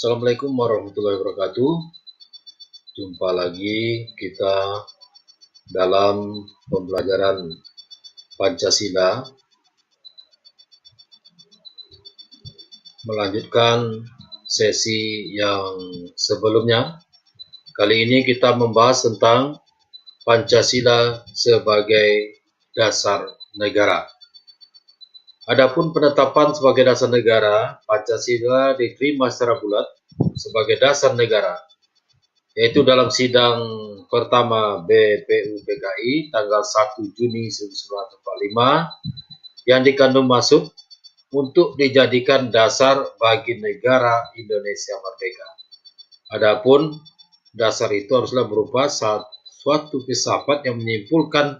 Assalamualaikum warahmatullahi wabarakatuh. Jumpa lagi kita dalam pembelajaran Pancasila, melanjutkan sesi yang sebelumnya. Kali ini kita membahas tentang Pancasila sebagai dasar negara. Adapun penetapan sebagai dasar negara, Pancasila diterima secara bulat sebagai dasar negara, yaitu dalam sidang pertama BPUPKI tanggal 1 Juni 1945 yang dikandung maksud untuk dijadikan dasar bagi negara Indonesia merdeka. Adapun dasar itu haruslah berupa suatu filsafat yang menyimpulkan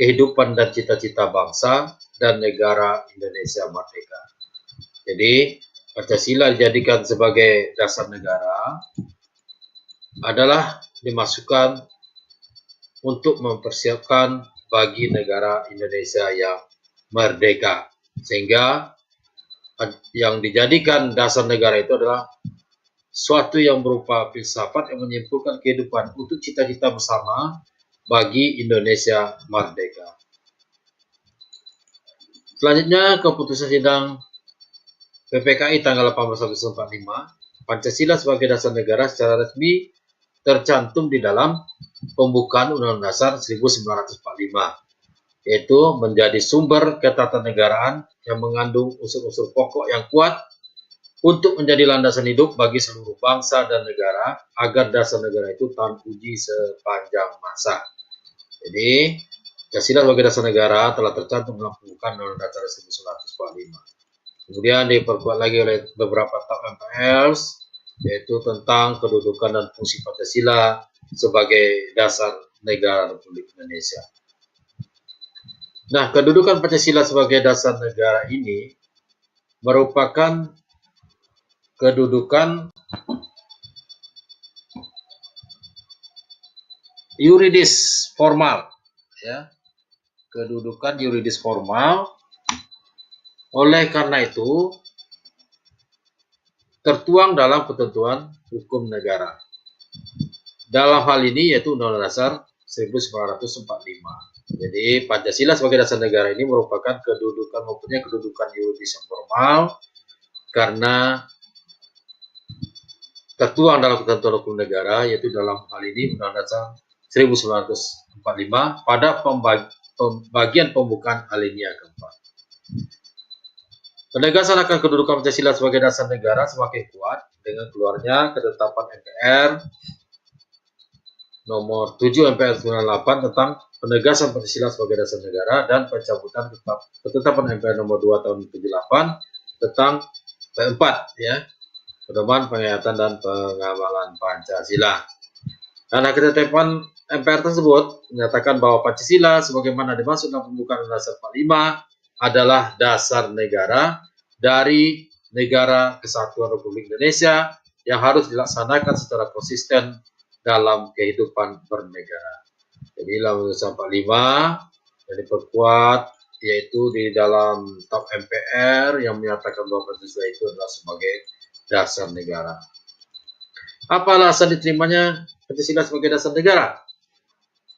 kehidupan dan cita-cita bangsa dan negara Indonesia merdeka. Jadi, Pancasila dijadikan sebagai dasar negara adalah dimasukkan untuk mempersiapkan bagi negara Indonesia yang merdeka. Sehingga yang dijadikan dasar negara itu adalah suatu yang berupa filsafat yang menyimpulkan kehidupan untuk cita-cita bersama bagi Indonesia merdeka. Selanjutnya, keputusan sidang PPKI tanggal 18 Agustus 1945, Pancasila sebagai dasar negara secara resmi tercantum di dalam pembukaan Undang-Undang Dasar 1945, yaitu menjadi sumber ketatanegaraan yang mengandung unsur-unsur pokok yang kuat untuk menjadi landasan hidup bagi seluruh bangsa dan negara agar dasar negara itu tahan uji sepanjang masa. Jadi, Pancasila sebagai dasar negara telah tercantum dalam pembukaan Undang-Undang Dasar 1945. Kemudian diperkuat lagi oleh beberapa tap MPR, yaitu tentang kedudukan dan fungsi Pancasila sebagai dasar negara Republik Indonesia. Nah, kedudukan Pancasila sebagai dasar negara ini merupakan kedudukan yuridis formal, ya, kedudukan yuridis formal. Oleh karena itu, tertuang dalam ketentuan hukum negara. Dalam hal ini yaitu Undang-Undang Dasar 1945. Jadi Pancasila sebagai dasar negara ini merupakan mempunyai kedudukan yuridis yang formal karena tertuang dalam ketentuan hukum negara, yaitu dalam hal ini Undang-Undang Dasar 1945 pada bagian pembukaan alinea keempat. Penegasan akan kedudukan Pancasila sebagai dasar negara semakin kuat dengan keluarnya ketetapan MPR nomor 7 MPR 98 tentang penegasan Pancasila sebagai dasar negara dan pencabutan ketetapan MPR nomor 2 tahun 78 tentang P4, ya, pedoman penghayatan dan pengamalan Pancasila. Karena ketetapan MPR tersebut menyatakan bahwa Pancasila sebagaimana dimaksud dalam pembukaan Undang-Undang Dasar 45 adalah dasar negara dari negara kesatuan Republik Indonesia yang harus dilaksanakan secara konsisten dalam kehidupan bernegara. Jadi dalam Undang-Undang 45 yang diperkuat yaitu di dalam tap MPR yang menyatakan bahwa Pancasila itu adalah sebagai dasar negara. Apa alasan diterimanya Pancasila sebagai dasar negara?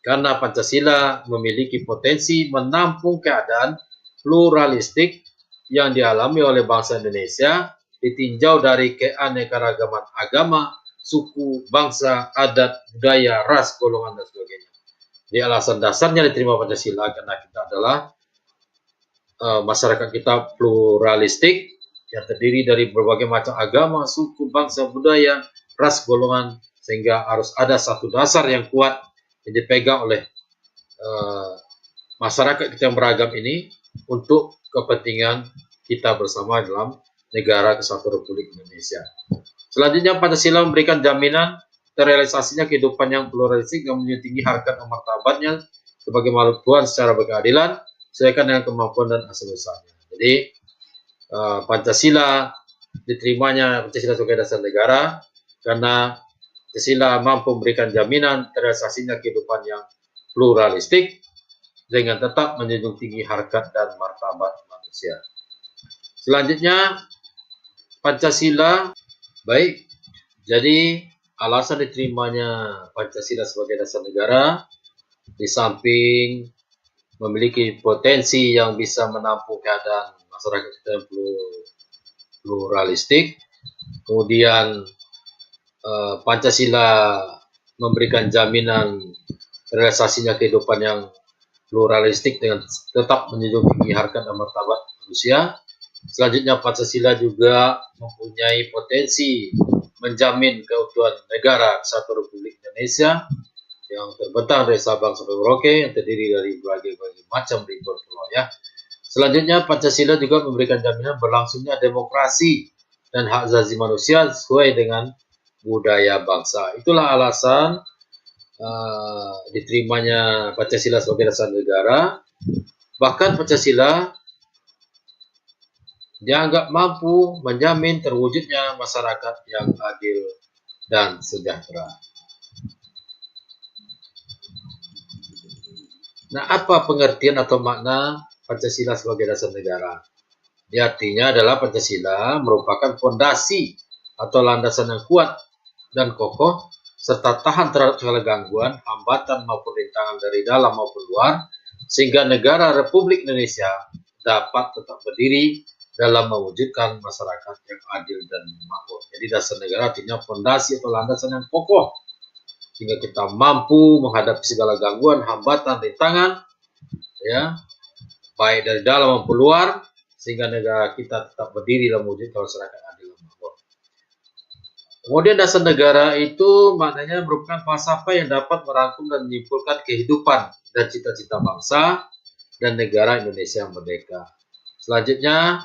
Karena Pancasila memiliki potensi menampung keadaan pluralistik yang dialami oleh bangsa Indonesia, ditinjau dari keanekaragaman agama, suku, bangsa, adat, budaya, ras, golongan, dan sebagainya. Jadi alasan dasarnya diterima Pancasila karena kita adalah masyarakat kita pluralistik yang terdiri dari berbagai macam agama, suku, bangsa, budaya, ras, golongan, sehingga harus ada satu dasar yang kuat yang dipegang oleh masyarakat kita yang beragam ini untuk kepentingan kita bersama dalam negara kesatuan Republik Indonesia. Selanjutnya, Pancasila memberikan jaminan terrealisasinya kehidupan yang pluralistik yang menjunjung tinggi harkat dan martabatnya sebagai makhluk Tuhan secara berkeadilan, sesuaikan dengan kemampuan dan asal-usulnya. Jadi, Pancasila diterimanya Pancasila sebagai dasar negara karena Pancasila mampu memberikan jaminan terrealisasinya kehidupan yang pluralistik dengan tetap menjunjung tinggi harkat dan martabat manusia. Selanjutnya, Pancasila baik Jadi alasan diterimanya Pancasila sebagai dasar negara, di samping memiliki potensi yang bisa menampung keadaan masyarakat kita yang pluralistik, kemudian Pancasila memberikan jaminan realisasinya kehidupan yang pluralistik dengan tetap menjunjung tinggi harkat dan martabat manusia. Selanjutnya, Pancasila juga mempunyai potensi menjamin keutuhan negara Kesatuan Republik Indonesia yang terbentang dari Sabang sampai Merauke, yang terdiri dari berbagai macam ribuan pulau, ya. Selanjutnya, Pancasila juga memberikan jaminan berlangsungnya demokrasi dan hak asasi manusia sesuai dengan budaya bangsa. Itulah alasan diterimanya Pancasila sebagai dasar negara. Bahkan Pancasila dianggap mampu menjamin terwujudnya masyarakat yang adil dan sejahtera. Nah, apa pengertian atau makna Pancasila sebagai dasar negara? Artinya adalah Pancasila merupakan fondasi atau landasan yang kuat dan kokoh serta tahan terhadap segala gangguan, hambatan maupun rintangan dari dalam maupun luar, sehingga negara Republik Indonesia dapat tetap berdiri dalam mewujudkan masyarakat yang adil dan makmur. Jadi dasar negara artinya fondasi atau landasan yang kokoh, sehingga kita mampu menghadapi segala gangguan, hambatan, rintangan, ya, baik dari dalam maupun luar, sehingga negara kita tetap berdiri dalam mewujudkan masyarakat adil dan makmur. Kemudian dasar negara itu maknanya merupakan falsafah yang dapat merangkum dan menyimpulkan kehidupan dan cita-cita bangsa dan negara Indonesia yang merdeka. Selanjutnya,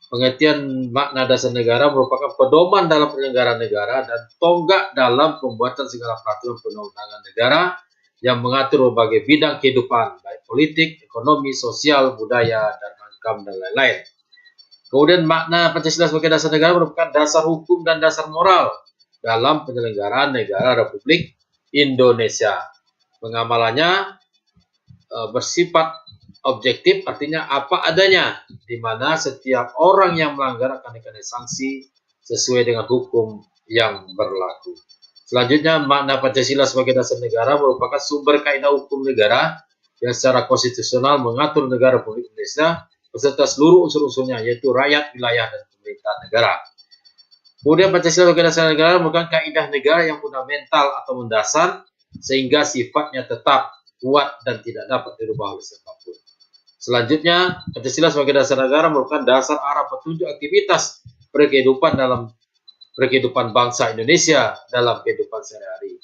pengertian makna dasar negara merupakan pedoman dalam penyelenggaraan negara dan tonggak dalam pembuatan segala peraturan perundang-undangan negara yang mengatur berbagai bidang kehidupan, baik politik, ekonomi, sosial, budaya, dan HAKAM, dan lain-lain. Kemudian makna Pancasila sebagai dasar negara merupakan dasar hukum dan dasar moral dalam penyelenggaraan negara Republik Indonesia. Pengamalannya bersifat objektif, artinya apa adanya, di mana setiap orang yang melanggar akan dikenai sanksi sesuai dengan hukum yang berlaku. Selanjutnya, makna Pancasila sebagai dasar negara merupakan sumber kaidah hukum negara yang secara konstitusional mengatur negara Republik Indonesia beserta seluruh unsur-unsurnya, yaitu rakyat, wilayah, dan pemerintah negara. Kemudian Pancasila sebagai dasar negara merupakan kaidah negara yang fundamental atau mendasar, sehingga sifatnya tetap kuat dan tidak dapat dirubah oleh siapapun. Selanjutnya, Pancasila sebagai dasar negara merupakan dasar arah petunjuk aktivitas berkehidupan bangsa Indonesia dalam kehidupan sehari-hari.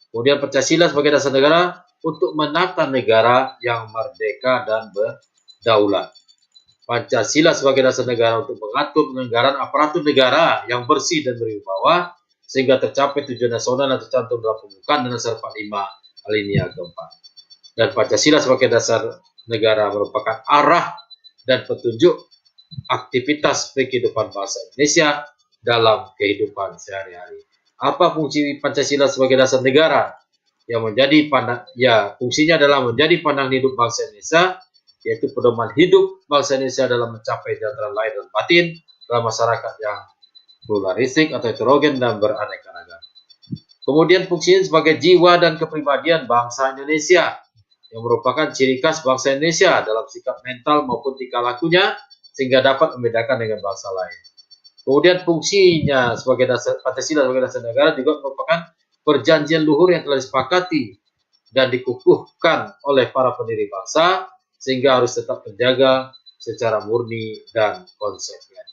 Kemudian Pancasila sebagai dasar negara untuk menata negara yang merdeka dan berdaulat. Pancasila sebagai dasar negara untuk mengatur penyelenggaraan aparatur negara yang bersih dan berwibawa sehingga tercapai tujuan nasional yang tercantum dalam pembukaan dan dasar 45 alinea keempat. Dan Pancasila sebagai dasar negara merupakan arah dan petunjuk aktivitas kehidupan bangsa Indonesia dalam kehidupan sehari-hari. Apa fungsi Pancasila sebagai dasar negara? Fungsinya adalah menjadi pandang hidup bangsa Indonesia, yaitu pedoman hidup bangsa Indonesia dalam mencapai kesejahteraan lahir dan batin dalam masyarakat yang pluralistik atau heterogen dan beraneka ragam. Kemudian fungsinya sebagai jiwa dan kepribadian bangsa Indonesia, yang merupakan ciri khas bangsa Indonesia dalam sikap mental maupun tingkah lakunya, sehingga dapat membedakan dengan bangsa lain. Kemudian fungsinya sebagai dasar Pancasila sebagai dasar negara juga merupakan perjanjian luhur yang telah disepakati dan dikukuhkan oleh para pendiri bangsa, sehingga harus tetap terjaga secara murni dan konsekuen.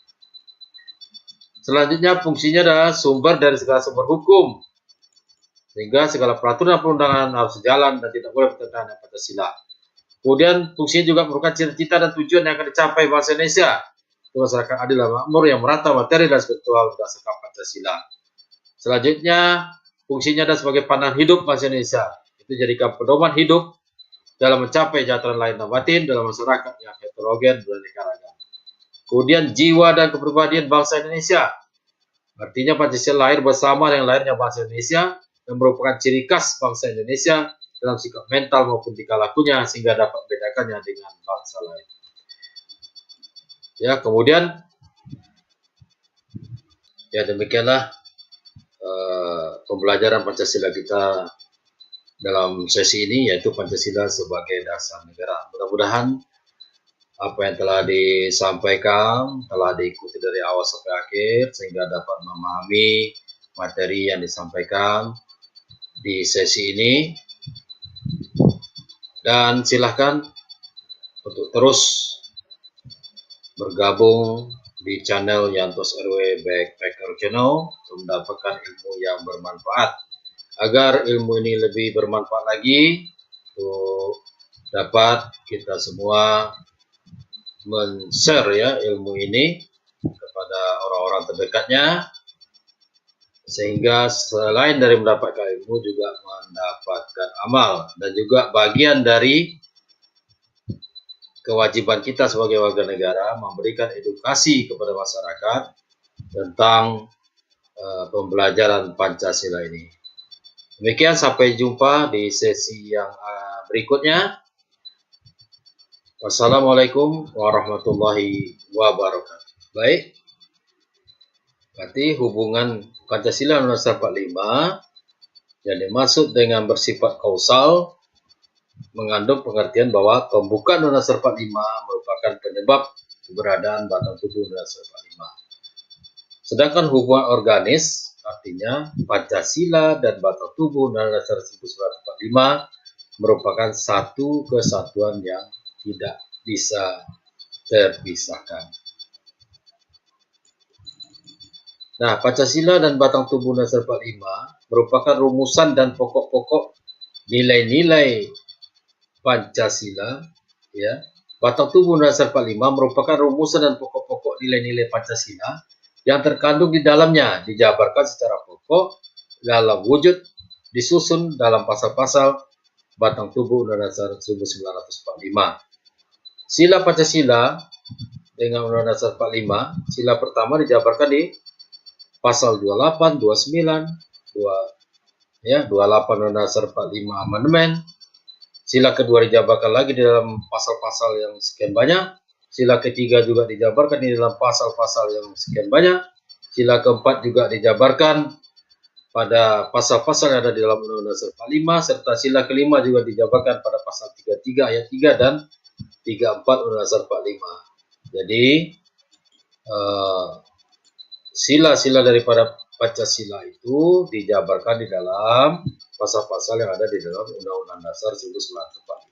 Selanjutnya, fungsinya adalah sumber dari segala sumber hukum, sehingga segala peraturan perundangan harus sejalan dan tidak boleh bertentangan dengan Pancasila. Kemudian fungsinya juga merupakan cita-cita dan tujuan yang akan dicapai bangsa Indonesia, masyarakat adil dan makmur yang merata materi dan spiritual berdasarkan Pancasila. Selanjutnya, fungsinya adalah sebagai pandangan hidup bangsa Indonesia, itu jadikan pedoman hidup dalam mencapai kesejahteraan lahir dan batin dalam masyarakat yang heterogen beraneka ragam. Kemudian jiwa dan kepribadian bangsa Indonesia, artinya Pancasila lahir bersama dengan lahirnya bangsa Indonesia yang merupakan ciri khas bangsa Indonesia dalam sikap mental maupun tingkah lakunya, sehingga dapat membedakannya dengan bangsa lain. Ya, kemudian demikianlah pembelajaran Pancasila kita dalam sesi ini, yaitu Pancasila sebagai dasar negara. Mudah-mudahan apa yang telah disampaikan telah diikuti dari awal sampai akhir sehingga dapat memahami materi yang disampaikan di sesi ini, dan silahkan untuk terus bergabung di channel Yantos RW Backpacker Channel untuk mendapatkan ilmu yang bermanfaat. Agar ilmu ini lebih bermanfaat lagi, untuk dapat kita semua men-share ya ilmu ini kepada orang-orang terdekatnya, sehingga selain dari mendapatkan ilmu juga mendapatkan amal, dan juga bagian dari kewajiban kita sebagai warga negara memberikan edukasi kepada masyarakat tentang pembelajaran Pancasila ini. Demikian, sampai jumpa di sesi yang berikutnya. Wassalamualaikum warahmatullahi wabarakatuh. Baik, berarti hubungan Pancasila Undang-Undang 45 yang dimaksud dengan bersifat kausal mengandung pengertian bahwa pembukaan Undang-Undang 45 merupakan penyebab keberadaan batang tubuh Undang-Undang 45. Sedangkan hubungan organis, artinya Pancasila dan batang tubuh Undang-Undang 1945 merupakan satu kesatuan yang tidak bisa terpisahkan. Nah, Pancasila dan batang tubuh Undang-Undang 45 merupakan rumusan dan pokok-pokok nilai-nilai Pancasila, ya. Batang tubuh Undang-Undang 45 merupakan rumusan dan pokok-pokok nilai-nilai Pancasila yang terkandung di dalamnya, dijabarkan secara pokok dalam wujud disusun dalam pasal-pasal batang tubuh Undang-Undang 1945. Sila Pancasila dengan Undang-Undang 45, sila pertama dijabarkan di pasal 28, 29, 28 Undang-Undang 45 Amandemen. Sila kedua dijabarkan lagi di dalam pasal-pasal yang sekian banyak. Sila ketiga juga dijabarkan di dalam pasal-pasal yang sekian banyak. Sila keempat juga dijabarkan pada pasal-pasal yang ada di dalam Undang-Undang 45, serta sila kelima juga dijabarkan pada pasal 33 ayat 3 dan 34 Undang-Undang 45. Jadi sila-sila daripada Pancasila itu dijabarkan di dalam pasal-pasal yang ada di dalam Undang-Undang Dasar 1945.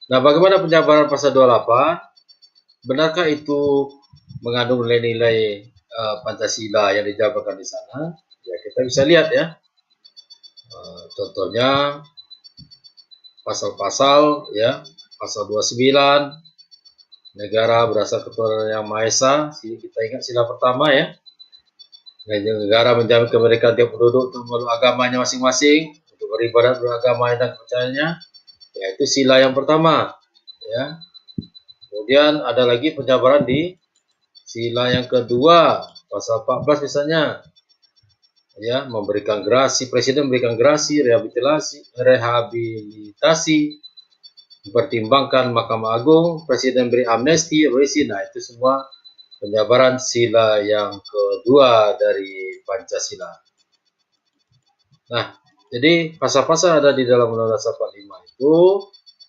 Nah, bagaimana penjabaran pasal 28? Benarkah itu mengandung nilai-nilai Pancasila yang dijabarkan di sana? Ya, kita bisa lihat ya. Contohnya pasal-pasal ya, pasal 29, negara berasal ketuhanan yang Maha Esa. Kita ingat sila pertama ya. Negara menjamin kemerdekaan tiap penduduk untuk memeluk agamanya masing-masing, untuk beribadat beragama dan kepercayaannya, yaitu sila yang pertama. Ya. Kemudian ada lagi penjabaran di sila yang kedua, pasal 14 misalnya, ya, memberikan gerasi, presiden memberikan gerasi, rehabilitasi, mempertimbangkan Mahkamah Agung, presiden beri amnesti, remisi. Nah, itu semua penjabaran sila yang kedua dari Pancasila. Nah, jadi pasal-pasal ada di dalam Undang-Undang 45 itu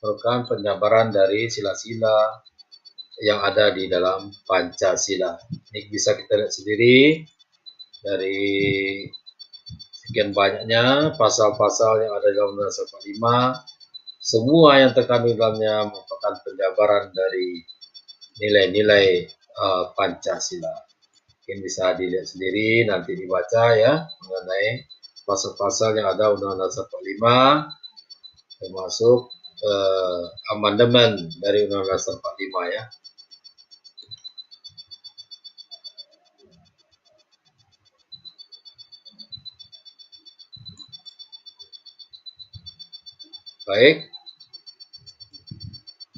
merupakan penjabaran dari sila-sila yang ada di dalam Pancasila. Ini bisa kita lihat sendiri dari sekian banyaknya pasal-pasal yang ada di dalam Undang-Undang 45. Semua yang terkandung dalamnya merupakan penjabaran dari nilai-nilai Pancasila. Mungkin bisa dilihat sendiri, nanti dibaca ya mengenai pasal-pasal yang ada Undang-Undang 45, termasuk amandemen dari Undang-Undang 45 ya. Baik.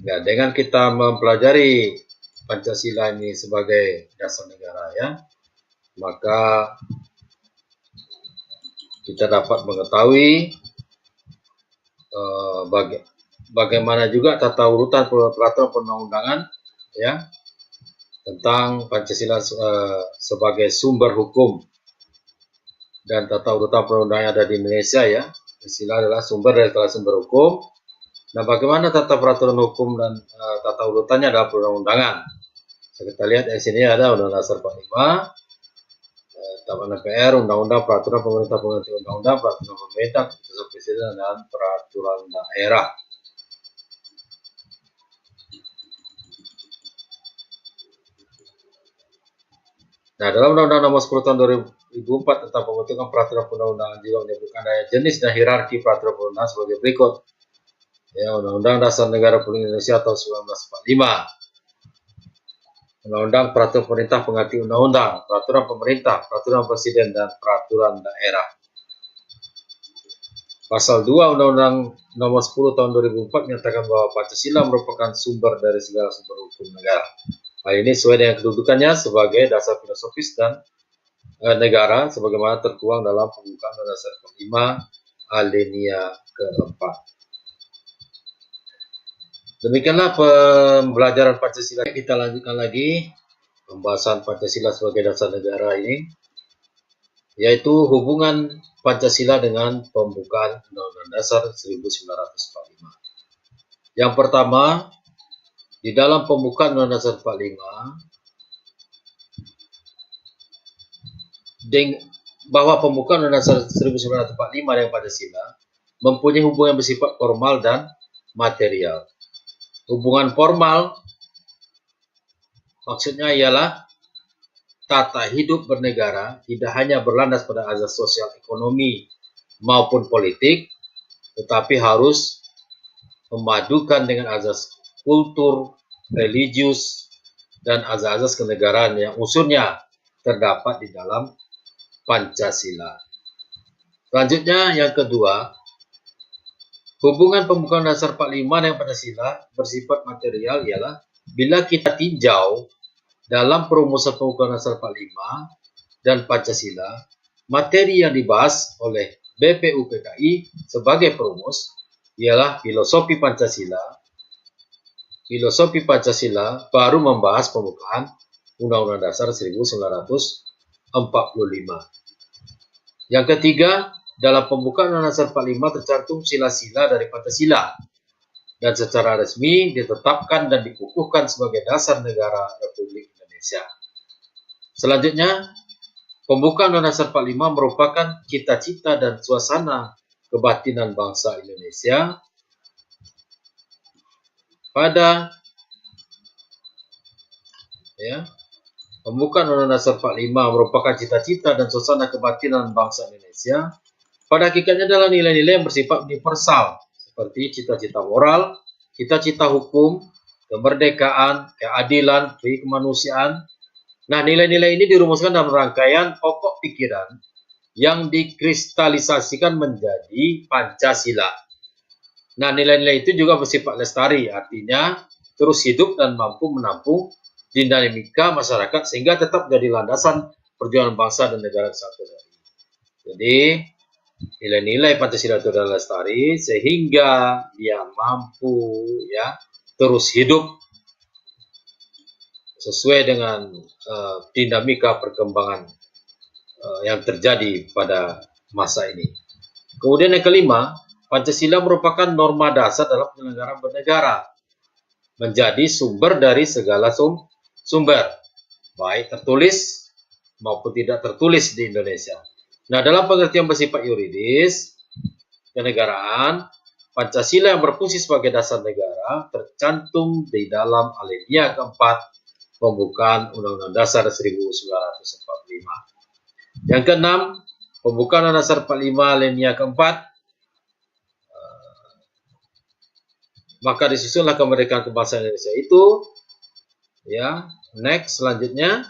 Ya, dengan kita mempelajari Pancasila ini sebagai dasar negara ya, maka kita dapat mengetahui bagaimana juga tata urutan peraturan perundang-undangan ya tentang Pancasila sebagai sumber hukum dan tata urutan perundang-undangan ada di Indonesia ya. Pancasila adalah sumber dari segala sumber hukum. Nah, bagaimana tata peraturan hukum dan tata urutannya adalah perundang-undangan. Kita lihat di sini ada Undang-Undang Dasar 45, Taman MPR, Undang-Undang Peraturan Pemerintah Pengganti Undang-Undang Peraturan Pemerintah, Keputusan Presiden dan Peraturan Daerah. Nah, dalam Undang-Undang Nomor 10 Tahun 2004 tentang pembentukan peraturan perundang-undangan juga menyebutkan adanya jenis dan hierarki peraturan perundang-undangan sebagai berikut. Ya, Undang-Undang Dasar Negara Republik Indonesia tahun 1945. Undang-Undang Peraturan Pemerintah Pengganti Undang-Undang, Peraturan Pemerintah, Peraturan Presiden, dan Peraturan Daerah. Pasal 2 Undang-Undang Nomor 10 Tahun 2004 menyatakan bahwa Pancasila merupakan sumber dari segala sumber hukum negara. Hal ini sesuai dengan kedudukannya sebagai dasar filosofis dan negara sebagaimana tertuang dalam pembukaan Undang-Undang Dasar 45 alinea keempat. Demikianlah pembelajaran Pancasila. Kita lanjutkan lagi pembahasan Pancasila sebagai dasar negara ini, yaitu hubungan Pancasila dengan pembukaan Undang-Undang Dasar 1945. Yang pertama, di dalam pembukaan Undang-Undang Dasar 45, bahwa pembukaan Undang-Undang Dasar 1945 dengan Pancasila mempunyai hubungan bersifat formal dan material. Hubungan formal maksudnya ialah tata hidup bernegara tidak hanya berlandas pada azas sosial ekonomi maupun politik, tetapi harus memadukan dengan azas kultur, religius, dan azas-azas kenegaraan yang unsurnya terdapat di dalam Pancasila. Selanjutnya yang kedua, hubungan pembukaan dasar 45 dengan Pancasila bersifat material ialah bila kita tinjau dalam perumusan pembukaan dasar 45 dan Pancasila, materi yang dibahas oleh BPUPKI sebagai perumus ialah filosofi Pancasila. Filosofi Pancasila baru membahas pembukaan Undang-Undang Dasar 1945. Yang ketiga, dalam pembukaan Undang-Undang Dasar 45 tercantum sila-sila dari Pancasila dan secara resmi ditetapkan dan dikukuhkan sebagai dasar negara Republik Indonesia. Selanjutnya, pembukaan Undang-Undang Dasar 45 merupakan cita-cita dan suasana kebatinan bangsa Indonesia pada pembukaan Undang-Undang Dasar 45 merupakan cita-cita dan suasana kebatinan bangsa Indonesia. Pada hakikatnya adalah nilai-nilai yang bersifat universal, seperti cita-cita moral, cita-cita hukum, kemerdekaan, keadilan, kemanusiaan. Nah, nilai-nilai ini dirumuskan dalam rangkaian pokok pikiran yang dikristalisasikan menjadi Pancasila. Nah, nilai-nilai itu juga bersifat lestari, artinya terus hidup dan mampu menampung dinamika masyarakat sehingga tetap menjadi landasan perjuangan bangsa dan negara kesatuan. Jadi, nilai-nilai Pancasila itu adalah lestari sehingga dia mampu terus hidup sesuai dengan dinamika perkembangan yang terjadi pada masa ini. Kemudian yang kelima, Pancasila merupakan norma dasar dalam penyelenggaraan bernegara, menjadi sumber dari segala sumber, baik tertulis maupun tidak tertulis di Indonesia. Nah, dalam pengertian bersifat yuridis kenegaraan, Pancasila yang berfungsi sebagai dasar negara tercantum di dalam alinea keempat pembukaan Undang-Undang Dasar 1945. Yang keenam, pembukaan Undang-Undang Dasar 45 alinea keempat, maka disusunlah kemerdekaan kebangsaan Indonesia itu. Next, selanjutnya,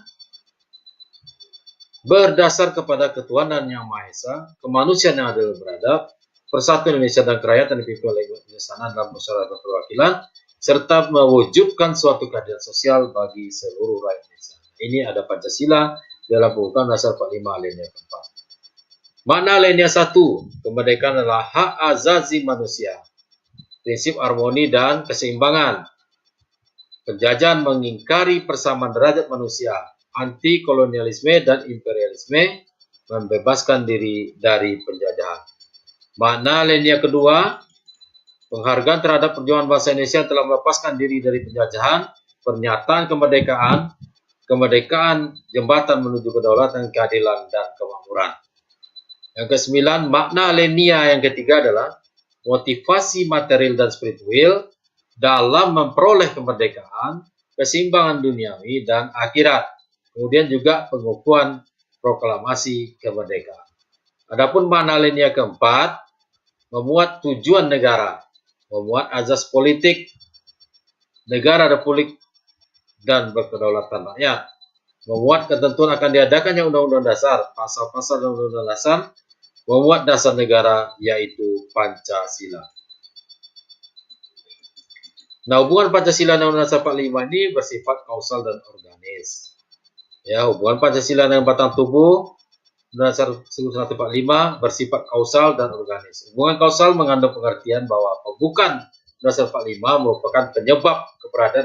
berdasar kepada ketuhanan yang Maha Esa, kemanusiaan yang adil beradab, persatuan Indonesia dan kerakyatan dipimpin oleh kebijaksanaan dalam persyaratan perwakilan, serta mewujudkan suatu keadilan sosial bagi seluruh rakyat Indonesia. Ini ada Pancasila dalam pembukaan Dasar 45 alinea keempat. Makna alinea 1, kemerdekaan adalah hak azazi manusia, prinsip harmoni dan keseimbangan. Penjajahan mengingkari persamaan derajat manusia, anti kolonialisme dan imperialisme, membebaskan diri dari penjajahan. Makna alinea kedua, penghargaan terhadap perjuangan bangsa Indonesia yang telah melepaskan diri dari penjajahan, pernyataan kemerdekaan jembatan menuju kedaulatan, keadilan, dan kemakmuran. Yang kesembilan, makna alinea yang ketiga adalah motivasi material dan spiritual dalam memperoleh kemerdekaan, keseimbangan duniawi, dan akhirat. Kemudian juga pengukuhan proklamasi kemerdekaan. Adapun makna alinea keempat, memuat tujuan negara, memuat azas politik negara republik dan berkedaulatan rakyat, memuat ketentuan akan diadakannya undang-undang dasar, pasal-pasal undang-undang dasar, memuat dasar negara yaitu Pancasila. Nah, hubungan Pancasila dan Undang-Undang Dasar 45 ini bersifat kausal dan organis. Ya, hubungan Pancasila dengan batang tubuh Undang-Undang Dasar 1945 bersifat kausal dan organis. Hubungan kausal mengandung pengertian bahwa pembukaan Undang-Undang Dasar 45 merupakan penyebab keberadaan